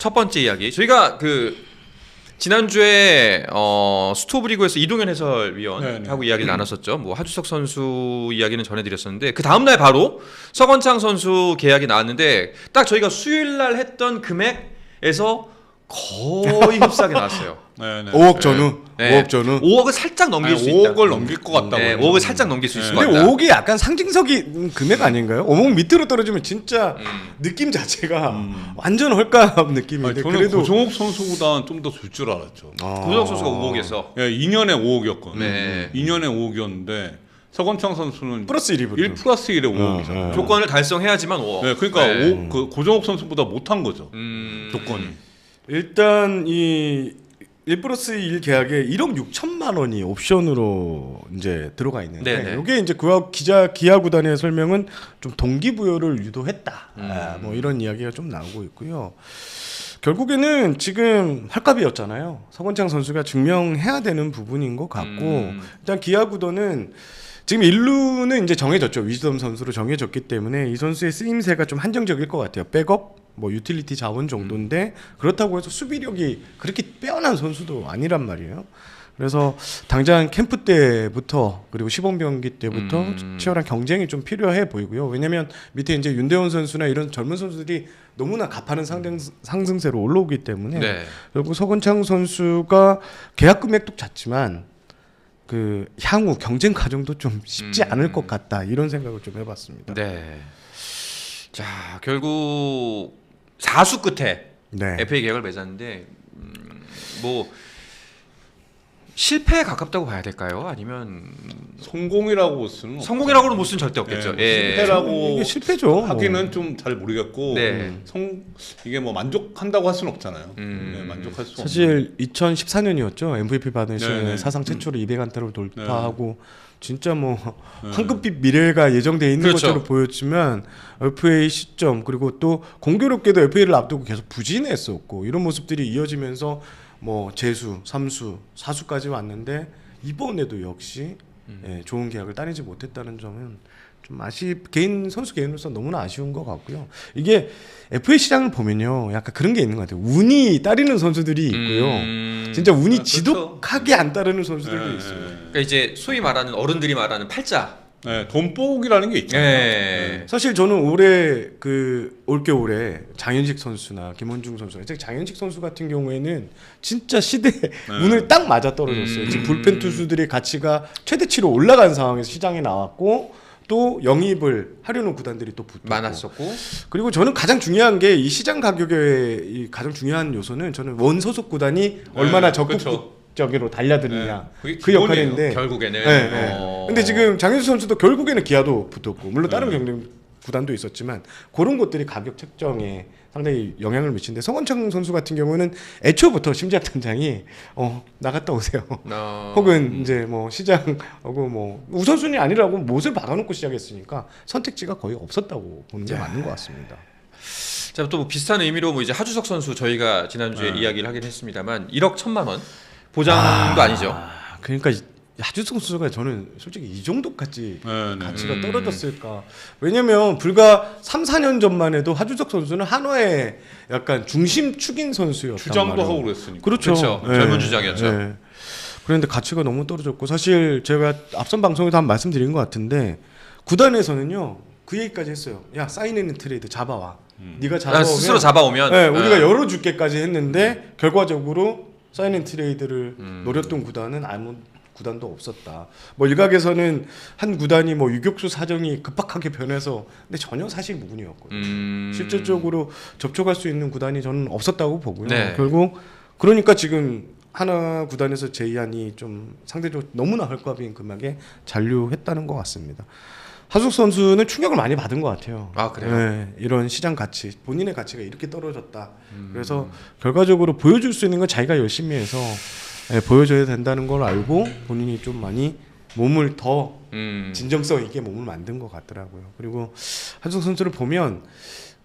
첫 번째 이야기. 저희가 지난주에 스토브리그에서 이동현 해설위원하고 이야기를 나눴었죠. 뭐 하주석 선수 이야기는 전해드렸었는데 그 다음날 바로 서건창 선수 계약이 나왔는데 딱 저희가 수요일날 했던 금액에서 거의 흡사하게 나왔어요. 네네. 5억 전후. 네. 5억 전후. 5억을 살짝 넘길 수 있다. 5억을 넘길 것 같다고. 네, 5억을 살짝 넘길 수 있을 것 근데 같다. 5억이 약간 상징적인 금액 아닌가요? 5억 밑으로 떨어지면 진짜 느낌 자체가 완전 헐값 느낌인데. 저는 그래도 고종욱 선수보다는 좀 더 줄 줄 알았죠. 고정욱 선수가 5억에서. 예, 2년에 5억이었거든요. 네. 2년에 5억이었는데 서건창 선수는 플러스 1이 1 플러스 1에 5억이잖아요. 조건을 달성해야지만 5억. 네, 그러니까 네. 고종욱 선수보다 못한 거죠. 조건이. 일단 이 1 플러스 1 계약에 1억 6천만 원이 옵션으로 이제 들어가 있는데 네네. 이게 이제 기아 구단의 설명은 좀 동기부여를 유도했다. 뭐 이런 이야기가 좀 나오고 있고요. 결국에는 지금 헐값이었잖아요. 서건창 선수가 증명해야 되는 부분인 것 같고 일단 기아 구단은 지금 1루는 이제 정해졌죠. 위즈덤 선수로 정해졌기 때문에 이 선수의 쓰임새가 좀 한정적일 것 같아요. 백업, 뭐 유틸리티 자원 정도인데 그렇다고 해서 수비력이 그렇게 빼어난 선수도 아니란 말이에요. 그래서 당장 캠프 때부터 그리고 시범 경기 때부터 치열한 경쟁이 좀 필요해 보이고요. 왜냐하면 밑에 이제 윤대원 선수나 이런 젊은 선수들이 너무나 가파른 상승세로 올라오기 때문에 네. 그리고 서건창 선수가 계약 금액도 작지만 그 향후 경쟁 과정도 좀 쉽지 않을 것 같다 이런 생각을 좀 해봤습니다. 네. 자, 결국 4수 끝에 네. FA 계약을 맺었는데 뭐 실패에 가깝다고 봐야 될까요? 아니면 성공이라고 볼 수는 없죠. 성공이라고는 볼 수는 절대 없겠죠. 네, 예. 실패라고 이게 실패죠. 하기는 좀 잘 모르겠고 네. 이게 뭐 만족한다고 할 수는 없잖아요. 네, 만족할 수 없는. 사실 2014년이었죠. MVP 받으신 네네. 사상 최초로 200안타를 돌파하고 진짜 뭐 황급빛 미래가 예정돼 있는 그렇죠. 것처럼 보였지만 FA 시점 그리고 또 공교롭게도 FA를 앞두고 계속 부진했었고 이런 모습들이 이어지면서 뭐 재수, 3수, 4수까지 왔는데 이번에도 역시 좋은 계약을 따내지 못했다는 점은 좀 선수 개인으로서 너무나 아쉬운 것 같고요. 이게 FA 시장을 보면요, 약간 그런 게 있는 것 같아요. 운이 따르는 선수들이 있고요. 진짜 운이 그렇죠. 지독하게 안 따르는 선수들도 있어요. 그러니까 이제 소위 말하는 어른들이 말하는 팔자. 네, 돈복이라는 게 있잖아요. 네. 사실 저는 올해 올겨울에 장현식 선수나 김원중 선수, 장현식 선수 같은 경우에는 진짜 시대 운을 딱 맞아 떨어졌어요. 지금 불펜 투수들의 가치가 최대치로 올라간 상황에서 시장에 나왔고 또 영입을 하려는 구단들이 또 붙고 많았었고. 그리고 저는 가장 중요한 게 이 시장 가격의 가장 중요한 요소는 저는 원 소속 구단이 얼마나 적극적으로 달려드느냐 그 역할인데 결국에는. 근데 지금 장현수 선수도 결국에는 기아도 붙었고 물론 다른 경쟁 구단도 있었지만 그런 것들이 가격 책정에 상당히 영향을 미치는데 서건창 선수 같은 경우는 애초부터 심지학 단장이 나갔다 오세요. 혹은 이제 뭐 시장하고 뭐 우선순위 아니라고 못을 박아놓고 시작했으니까 선택지가 거의 없었다고 보는 게 맞는 것 같습니다. 자, 또 비슷한 의미로 뭐 이제 하주석 선수 저희가 지난주에 이야기를 하긴 했습니다만 1억 1천만 원 보장도 아니죠. 그러니까 하주석 선수가 저는 솔직히 이 정도까지 가치가 떨어졌을까? 왜냐면 불과 3, 4년 전만 해도 하주석 선수는 한화의 약간 중심축인 선수였단 주장도 말이에요. 하고 그랬으니까. 그렇죠. 젊은 주장이었죠. 그런데 가치가 너무 떨어졌고 사실 제가 앞선 방송에도 한 말씀드린 것 같은데 구단에서는요 그 얘기까지 했어요. 야 사인앤 트레이드 잡아와. 네가 잡아오면 스스로 잡아오면 우리가 열어줄게까지 했는데 결과적으로 사인앤 트레이드를 노렸던 구단은 아무 구단도 없었다. 뭐 일각에서는 한 구단이 뭐 유격수 사정이 급박하게 변해서 근데 전혀 사실 무근이었거든요. 실질적으로 접촉할 수 있는 구단이 저는 없었다고 보고요. 네. 결국 그러니까 지금 하나 구단에서 제의안이 좀 상대적으로 너무나 헐값인 금액에 잔류했다는 것 같습니다. 하숙 선수는 충격을 많이 받은 것 같아요. 아, 그래요? 네, 이런 시장 가치, 본인의 가치가 이렇게 떨어졌다. 그래서 결과적으로 보여줄 수 있는 건 자기가 열심히 해서 보여줘야 된다는 걸 알고 본인이 좀 많이 몸을 더 진정성 있게 몸을 만든 것 같더라고요. 그리고 하숙 선수를 보면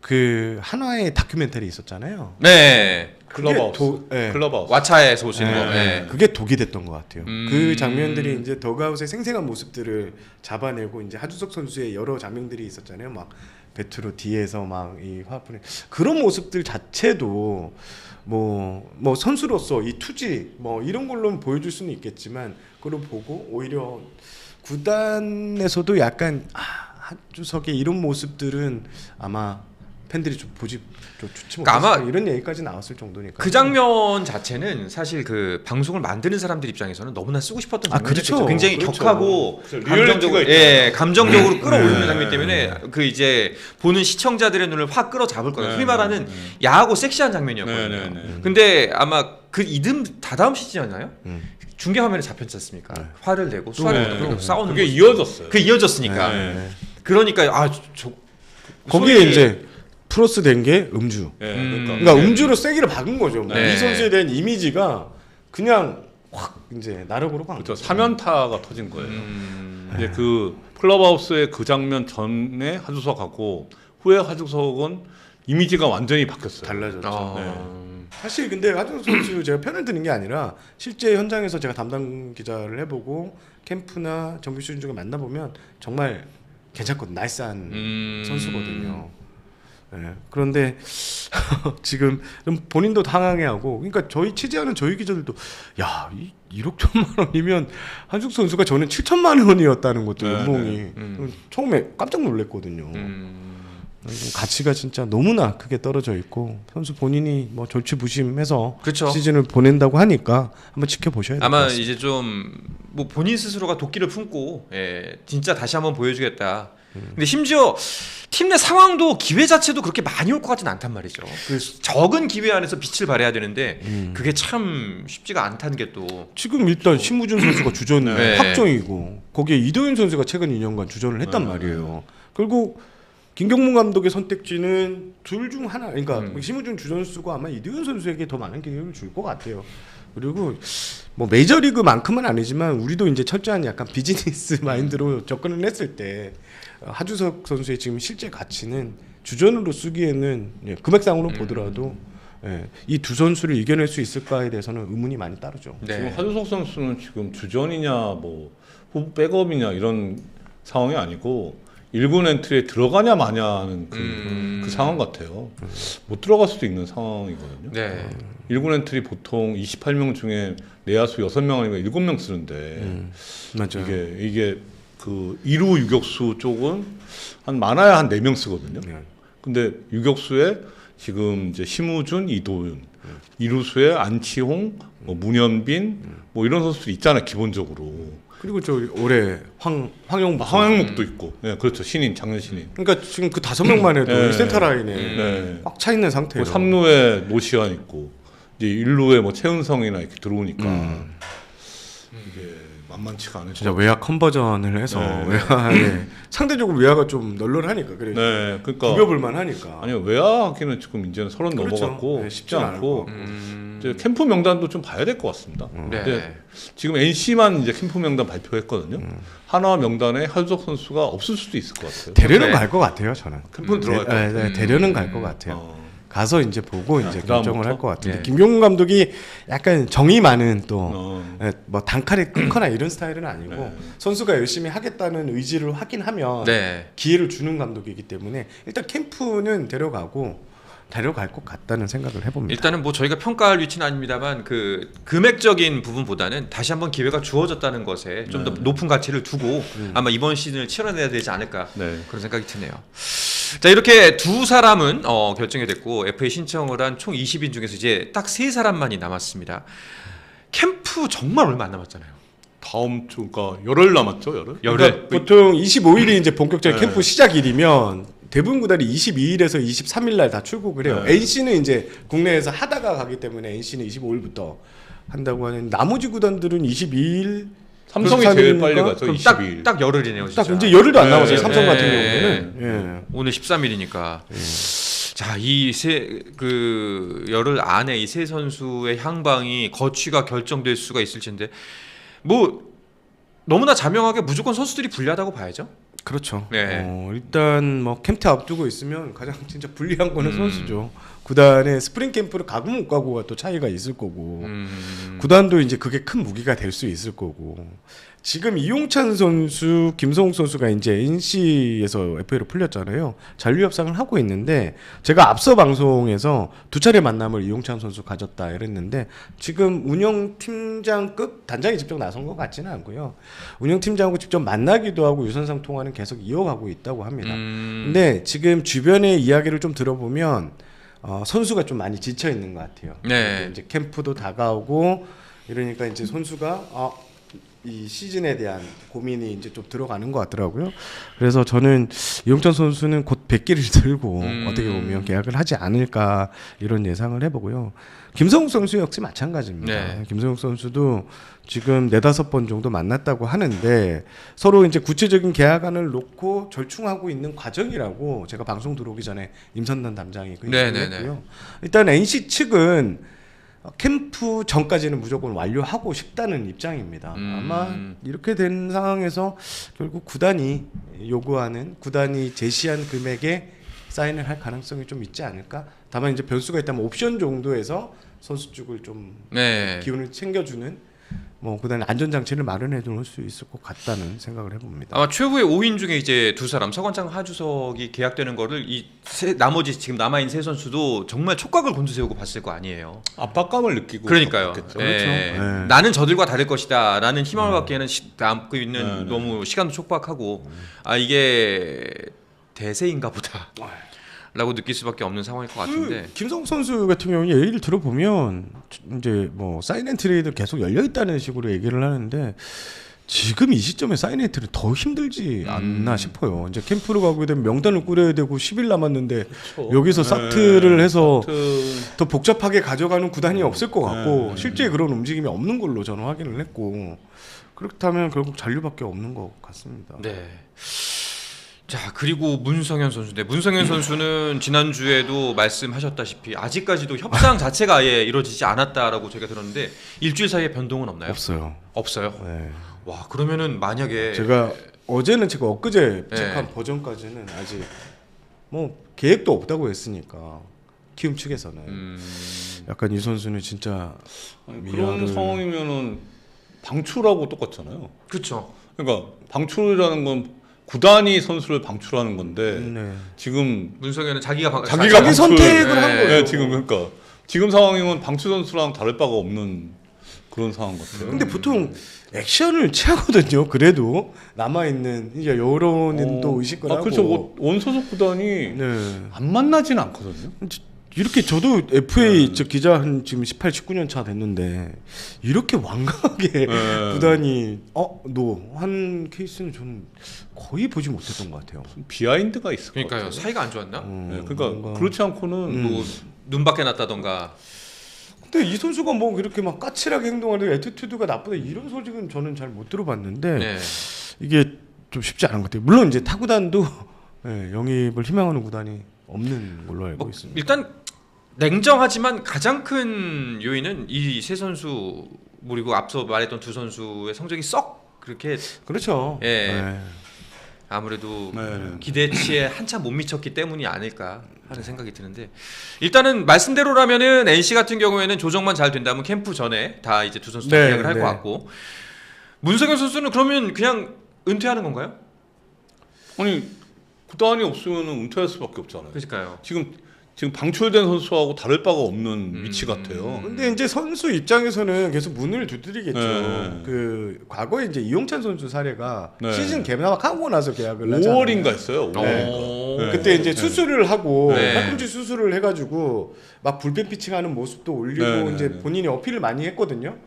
그 한화의 다큐멘터리 있었잖아요. 네. 클럽하우스. 클럽하우스. 와차에서 오시는 거. 네. 그게 독이 됐던 것 같아요. 그 장면들이 이제 더그아웃의 생생한 모습들을 잡아내고 이제 하주석 선수의 여러 장면들이 있었잖아요. 막 배트로 뒤에서 막 이 화풀이 그런 모습들 자체도 뭐 선수로서 이 투지 뭐 이런 걸로 보여줄 수는 있겠지만 그걸 보고 오히려 구단에서도 약간 한주석의 이런 모습들은 아마 팬들이 좀 보지 좀 좋지 그러니까 못했을까 아마 이런 얘기까지 나왔을 정도니까 그 장면 자체는 사실 그 방송을 만드는 사람들 입장에서는 너무나 쓰고 싶었던 장면이었죠. 그렇죠. 굉장히 그렇죠. 격하고 리얼리티가 감정적으로 끌어올리는 네. 장면이기 때문에 그 이제 보는 시청자들의 눈을 확 끌어잡을 거예요. 네. 소위 말하는 야하고 섹시한 장면이었거든요. 네. 근데 아마 그 다다음 시즌이었나요? 중계 화면에 잡혔지 않습니까? 화를 내고 수화를 네. 내고 싸우는 그게 모습. 이어졌어요. 그게 이어졌으니까. 네. 그러니까 거기에 소위- 이제 플러스 된 게 음주. 네, 그러니까 음주로 세기를 박은 거죠. 네. 이 선수에 대한 이미지가 그냥 확 이제 나락으로 간 그렇죠. 거죠. 사면타가 터진 거예요. 이제 그 클럽하우스의 그 장면 전에 하주석하고 후에 하주석은 이미지가 완전히 바뀌었어요. 달라졌죠. 네. 사실 근데 하준석 선수 제가 편을 드는 게 아니라 실제 현장에서 제가 담당 기자를 해보고 캠프나 정규 시즌 중에 만나보면 정말 괜찮거든. 나이스한 선수거든요. 네. 그런데 지금 좀 본인도 당황해하고 그러니까 저희 취재하는 저희 기자들도 야 1억 1천만 원이면 한숙 선수가 저는 7천만 원이었다는 것도 네, 연봉이 처음에 깜짝 놀랐거든요. 가치가 진짜 너무나 크게 떨어져 있고 선수 본인이 뭐 절치부심해서 그렇죠. 시즌을 보낸다고 하니까 한번 지켜보셔야 될 것 아마 같습니다. 이제 좀 뭐 본인 스스로가 도끼를 품고 진짜 다시 한번 보여주겠다. 근데 심지어 팀 내 상황도 기회 자체도 그렇게 많이 올 것 같지는 않단 말이죠. 그 적은 기회 안에서 빛을 발해야 되는데 그게 참 쉽지가 않다는 게 또 지금 일단 신무준 선수가 주전 네. 확정이고 거기에 이도현 선수가 최근 2년간 주전을 했단 말이에요. 결국 김경문 감독의 선택지는 둘 중 하나. 그러니까 신무준 주전수고 아마 이도현 선수에게 더 많은 기회를 줄 것 같아요. 그리고 뭐 메이저리그만큼은 아니지만 우리도 이제 철저한 약간 비즈니스 마인드로 접근을 했을 때 하주석 선수의 지금 실제 가치는 주전으로 쓰기에는 금액상으로 보더라도 이 두 선수를 이겨낼 수 있을까에 대해서는 의문이 많이 따르죠. 지금 하주석 선수는 지금 주전이냐 뭐 후보 백업이냐 이런 상황이 아니고 1군 엔트리에 들어가냐 마냐는 그 상황 같아요. 못 들어갈 수도 있는 상황이거든요. 네. 1군 엔트리 보통 28명 중에 내야수 6명 아니면 7명 쓰는데 맞아요. 이게 그 2루 유격수 쪽은 한 많아야 한 4명 쓰거든요. 근데 유격수에 지금 이제 심우준, 이도윤, 2루수에 안치홍, 뭐 문현빈 뭐 이런 선수들이 있잖아요, 기본적으로. 그리고 저 올해 황영목도 있고, 네, 그렇죠, 신인, 작년 신인. 그러니까 지금 그 5명만 해도 네. 이 센터 라인에 네. 꽉 차 있는 상태예요. 3루에 노시안 있고, 이제 1루에 뭐 최은성이나 이렇게 들어오니까 이게 만만치가 않을 진짜 외야 컨버전을 해서 외야에 상대적으로 외야가 좀 널널하니까 그래. 네, 그러니까 구겨볼만 하니까. 아니요, 외야하기는 지금 이제는 30 그렇죠. 넘어갔고 네, 쉽지 쉽지는 않고 않을 이제 캠프 명단도 좀 봐야 될 것 같습니다. 네. 근데 지금 NC만 이제 캠프 명단 발표했거든요. 하나 명단에 하주석 선수가 없을 수도 있을 것 같아요. 대련은 네. 갈 것 같아요, 저는. 캠프는 들어갈 것 같아요. 대련은 갈 것 같아요. 가서 이제 보고 이제 그다음부터? 결정을 할 것 같은데 네. 김경문 감독이 약간 정이 많은 또 어. 뭐 단칼에 끊거나 이런 스타일은 아니고 네. 선수가 열심히 하겠다는 의지를 확인하면 네. 기회를 주는 감독이기 때문에 일단 캠프는 데려갈 것 같다는 생각을 해봅니다. 일단은 뭐 저희가 평가할 위치는 아닙니다만 그 금액적인 부분보다는 다시 한번 기회가 주어졌다는 것에 좀 더 높은 가치를 두고 아마 이번 시즌을 치러내야 되지 않을까 네. 그런 생각이 드네요. 자, 이렇게 두 사람은 결정이 됐고 FA 신청을 한 총 20인 중에서 이제 딱 3사람만이 남았습니다. 캠프 정말 얼마 안 남았잖아요. 다음 주, 그러니까 열흘 남았죠, 열흘? 열흘. 그러니까 보통 25일이 이제 본격적인 네. 캠프 시작일이면 대부분 구단이 22일에서 23일 날 다 출국을 해요. 네. NC는 이제 국내에서 하다가 가기 때문에 NC는 25일부터 한다고 하는 나머지 구단들은 22일 삼성이 그래서 제일 빨리 3일이니까 가죠, 그럼 22일. 딱 열흘이네요, 진짜. 딱 이제 열흘도 안 네, 남았어요. 네, 삼성 네. 같은 경우에는. 오늘 13일이니까. 자, 이 그 열흘 안에 이 세 선수의 향방이 거취가 결정될 수가 있을지인데 뭐 너무나 자명하게 무조건 선수들이 불리하다고 봐야죠. 그렇죠. 네. 일단 뭐 캠프 앞두고 있으면 가장 진짜 불리한 거는 선수죠. 구단의 스프링 캠프를 가고 못 가고가 또 차이가 있을 거고 구단도 이제 그게 큰 무기가 될 수 있을 거고 지금 이용찬 선수, 김성욱 선수가 이제 NC에서 FA로 풀렸잖아요. 잔류 협상을 하고 있는데 제가 앞서 방송에서 두 차례 만남을 이용찬 선수 가졌다 이랬는데 지금 운영팀장급 단장이 직접 나선 것 같지는 않고요. 운영팀장하고 직접 만나기도 하고 유선상 통화는 계속 이어가고 있다고 합니다. 근데 지금 주변의 이야기를 좀 들어보면 선수가 좀 많이 지쳐 있는 것 같아요. 네. 이제 캠프도 다가오고 이러니까 이제 선수가 이 시즌에 대한 고민이 이제 좀 들어가는 것 같더라고요. 그래서 저는 이용찬 선수는 곧 100기를 들고 어떻게 보면 계약을 하지 않을까 이런 예상을 해보고요. 김성욱 선수 역시 마찬가지입니다. 네. 김성욱 선수도 지금 4-5번 정도 만났다고 하는데 서로 이제 구체적인 계약안을 놓고 절충하고 있는 과정이라고 제가 방송 들어오기 전에 임선단 담장이 그 얘기를 했고요. 일단 NC 측은 캠프 전까지는 무조건 완료하고 싶다는 입장입니다. 아마 이렇게 된 상황에서 결국 구단이 요구하는 구단이 제시한 금액에 사인을 할 가능성이 좀 있지 않을까? 다만 이제 변수가 있다면 옵션 정도에서 선수 쪽을 좀 기운을 챙겨주는 뭐 구단의 안전장치를 마련해 놓을 수 있을 것 같다는 생각을 해봅니다. 아마 최후의 5인 중에 이제 두 사람 서건창, 하주석이 계약되는 거를 나머지 지금 남아있는 세 선수도 정말 촉각을 곤두세우고 봤을 거 아니에요. 압박감을 느끼고 그러니까요. 그렇죠. 네. 나는 저들과 다를 것이다 라는 희망을 갖기에는 남고 있는 너무 시간도 촉박하고 이게 대세인가 보다 라고 느낄 수밖에 없는 상황일 것 같은데 김성욱 선수 같은 경우는 얘기를 들어보면 이제 뭐 사인앤트레이드 계속 열려 있다는 식으로 얘기를 하는데 지금 이 시점에 사인앤트레이드 더 힘들지 않나 싶어요. 이제 캠프로 가게 되면 명단을 꾸려야 되고 10일 남았는데 그렇죠. 여기서 사트를 해서 더 복잡하게 가져가는 구단이 없을 것 같고 실제 그런 움직임이 없는 걸로 저는 확인을 했고 그렇다면 결국 잔류밖에 없는 것 같습니다. 네. 자 그리고 문성현 선수인데 문성현 선수는 지난주에도 말씀하셨다시피 아직까지도 협상 자체가 아예 이루어지지 않았다라고 저희가 들었는데 일주일 사이에 변동은 없나요? 없어요. 네. 와 그러면은 만약에 제가 엊그제 체크한 버전까지는 아직 뭐 계획도 없다고 했으니까 키움 측에서는 약간 이 선수는 진짜 그런 상황이면은 방출하고 똑같잖아요. 그렇죠. 그러니까 방출이라는 건 구단이 선수를 방출하는 건데 지금 문성현은 자기가 자기 선택을 한 거예요. 네, 지금 그러니까 지금 상황이면 방출 선수랑 다를 바가 없는 그런 상황 같아요. 근데 보통 액션을 취하거든요. 그래도 남아 있는 이제 여론도 의식을 하고. 그렇죠. 원소속 구단이 안 만나지는 않거든요. 이렇게 저도 FA 저 기자 한 지금 18, 19년 차 됐는데 이렇게 완강하게 구단이 너 한 케이스는 저는 거의 보지 못했던 것 같아요. 비하인드가 있을 것 같아요. 사이가 안 좋았나? 그러니까 그렇지 않고는 뭐 눈밖에 났다던가. 근데 이 선수가 뭐 이렇게 막 까칠하게 행동하는 애티튜드가 나쁘다 이런 소식은 저는 잘 못 들어봤는데 이게 좀 쉽지 않은 것 같아요. 물론 이제 타구단도 영입을 희망하는 구단이 없는 걸로 알고 있습니다. 일단 냉정하지만 가장 큰 요인은 이 세 선수 그리고 앞서 말했던 두 선수의 성적이 썩 그렇게 그렇죠. 아무래도 기대치에 한참 못 미쳤기 때문이 아닐까 하는 생각이 드는데 일단은 말씀대로라면은 NC 같은 경우에는 조정만 잘 된다면 캠프 전에 다 이제 두 선수 다 계약을 할 것 같고 문성현 선수는 그러면 그냥 은퇴하는 건가요? 아니 구단이 없으면 은퇴할 수밖에 없잖아요. 그러니까요. 지금 방출된 선수하고 다를 바가 없는 위치 같아요. 근데 이제 선수 입장에서는 계속 문을 두드리겠죠. 그 과거에 이제 이용찬 선수 사례가 시즌 개막하고 나서 계약을 하잖아요. 5월인가 했어요. 5월인가. 그때 이제 수술을 하고 팔꿈치 수술을 해가지고 막 불펜 피칭하는 모습도 올리고 이제 본인이 어필을 많이 했거든요.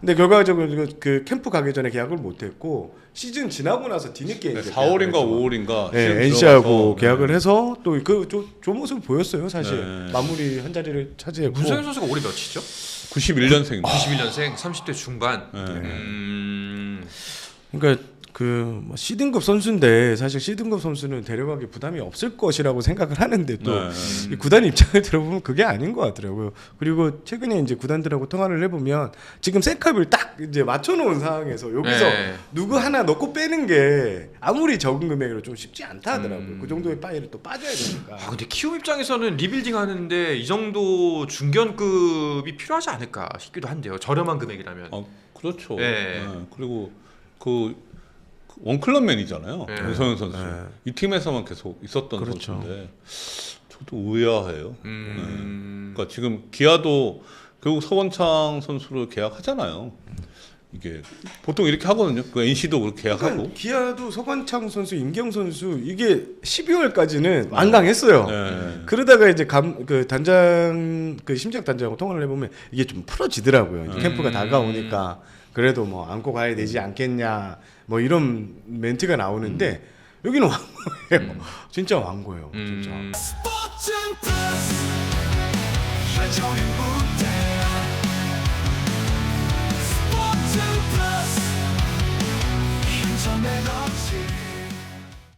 근데 결과적으로 그 캠프 가기 전에 계약을 못했고 시즌 지나고 나서 뒤늦게 이제 4월인가 5월인가 NC하고 계약을 해서 또 그 좋은 모습을 보였어요. 사실 마무리 한 자리를 차지했고. 문성현 선수가 올해 몇이죠? 91년생입니다. 91년생 30대 중반. 그러니까 그뭐 C등급 선수인데 사실 C등급 선수는 데려가기 부담이 없을 것이라고 생각을 하는데 또 이 구단 입장을 들어보면 그게 아닌 것 같더라고요. 그리고 최근에 이제 구단들하고 통화를 해보면 지금 셋캅을 딱 이제 맞춰놓은 상황에서 여기서 누구 하나 넣고 빼는 게 아무리 적은 금액으로 좀 쉽지 않다 하더라고요. 그 정도의 파이를 또 빠져야 되니까. 아 근데 키움 입장에서는 리빌딩 하는데 이 정도 중견급이 필요하지 않을까 싶기도 한데요. 저렴한 금액이라면. 그렇죠. 네. 그리고 그 원클럽맨이잖아요. 네. 윤성현 선수. 네. 이 팀에서만 계속 있었던 그렇죠. 선수인데 저도 의아해요. 그러니까 지금 기아도 결국 서건창 선수를 계약하잖아요. 이게 보통 이렇게 하거든요. 그 NC도 그렇게 계약하고. 그러니까 기아도 서건창 선수, 임경 선수 이게 12월까지는 완강했어요. 네. 그러다가 이제 그 단장 그 심장 단장하고 통화를 해보면 이게 좀 풀어지더라고요. 이제 캠프가 다가오니까 그래도 뭐 안고 가야 되지 않겠냐 뭐 이런 멘트가 나오는데 여기는 왕고예요. 진짜 왕고예요. 진짜. 스포츠는 플러스 최종의 무대 스포츠는 플러스 힘좀 내놓지